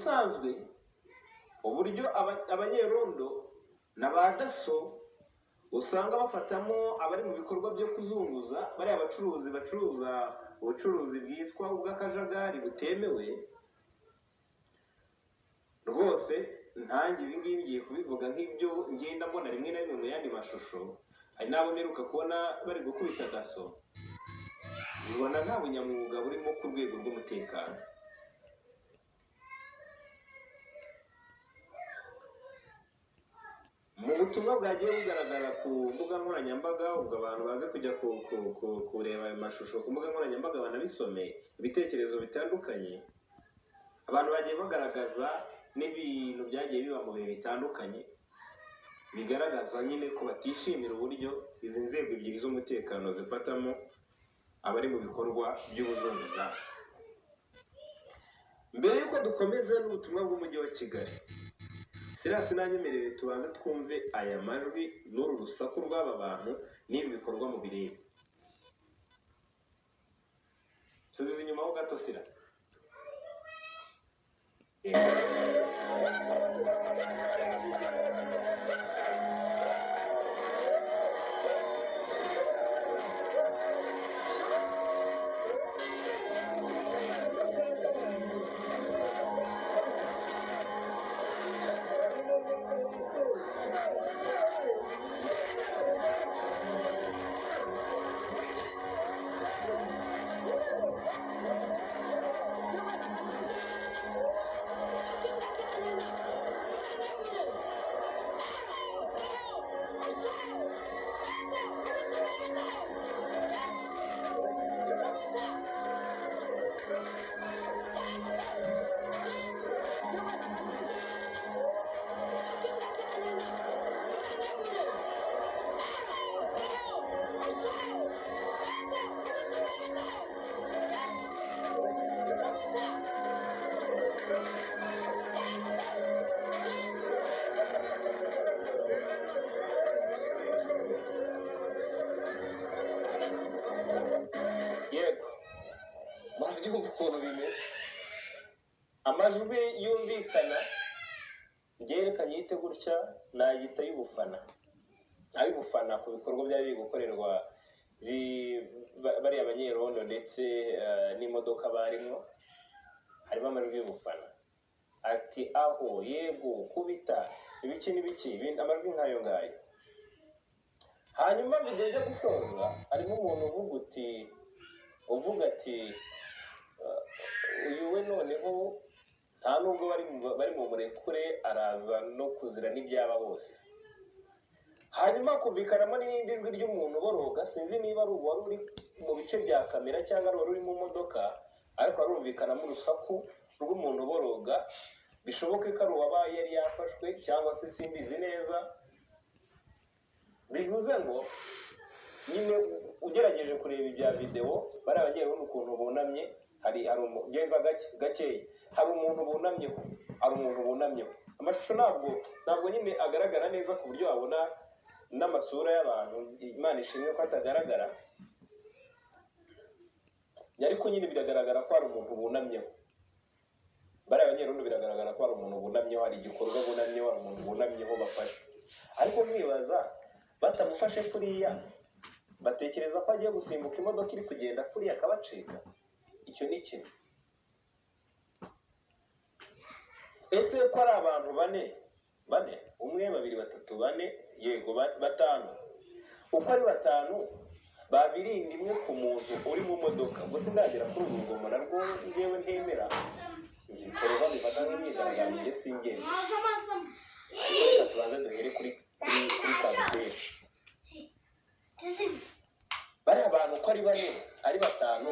ubusanzwe uburyo abanyerondo n'abadaso usanga bafatamo abari mu bikorwa byo kuzunguza bari abacuruzi bacuruza ubucuruzi bwitwa ubw'akajagari butemewe rwose ntange ibi ngibi ngiye kubivuga nk'ibyo ngenda mbona rimwe na rimwe mu yandi mashusho hari n'abo mperuka kubona bari gukubita daso bibona nta bunyamwuga burimo ku rwego rw'umutekano. Mu butumwa bwagiye bugaragara ku mbuga nkoranyambaga ubwo abantu baze kujya kureba ayo mashusho ku mbuga nkoranyambaga banabisome ibitekerezo bitandukanye abantu bagiye bagaragaza n'ibintu byagiye biba mu bihe bitandukanye bigaragaza nyine ko batishimira uburyo izi nzego ebyiri z'umutekano zifatamo abari mu bikorwa by'ubuzunguzayi. Mbere y'uko dukomeza n'ubutumwa bw'umujyi wa Kigali Silas nanyemerere tubanze twumve aya majwi n'uru rusaku rw'aba bantu n'ibi bikorwa mu bireba. Subiza inyuma ho gato Silas. Murabyumva ukuntu bimeze amajwi yumvikana byerekanye yite gutya nayita y'ubufana ay'ubufana ku bikorwa byari biri gukorerwa bari abanyerondo ndetse n'imodoka barimo harimo amajwi y'ubufana ati aho yego kubita ibiki n'ibiki amajwi nk'ayo ngayo. Hanyuma bigeze gusoza harimo umuntu uvuga ati uyu we noneho nta nubwo bari mu murekure araza no kuzira n'ibyaba bose. Hanyuma kumvikanamo n'irindi jwi ry'umuntu uboroga sinzi niba ari uwari uri mu bice bya kamera cyangwa ari uri mu modoka ariko harumvikanamo urusaku rw'umuntu uboroga bishoboke ko ari uwabaye yari yafashwe cyangwa se simbizi neza. Bivuze ngo nyine ugerageje kureba ibya videwo bari abagiye babona ukuntu bunamye hari umugenza gakeya hari umuntu bunamyeho amashusho ntabwo nyine agaragara neza ku buryo wabona n'amasura y'abantu Imana ishimwe ko atagaragara ariko nyine biragaragara ko hari umuntu bunamyeho bari abanyerondo biragaragara ko hari umuntu bunamyeho hari igikorwa bunamyeho hari umuntu bunamyeho bafashe ariko mwibaza batamufashe kuriya batekereza ko agiye gusimbuka imodoka iri kugenda kuriya akabacika. Icyo ni kimwe. Ese ko ari abantu bane umwe babiri batatu bane yego batanu uko ari batanu babirinda imwe ku muntu uri mu modoka ubwo sindagera kuri uru rugomo narwo njyewe ntemera ibikorwa bifata nk'imyigaragambyo singeri ariko tubanza duhere kuri kabuteri bari abantu uko ari bane ari batanu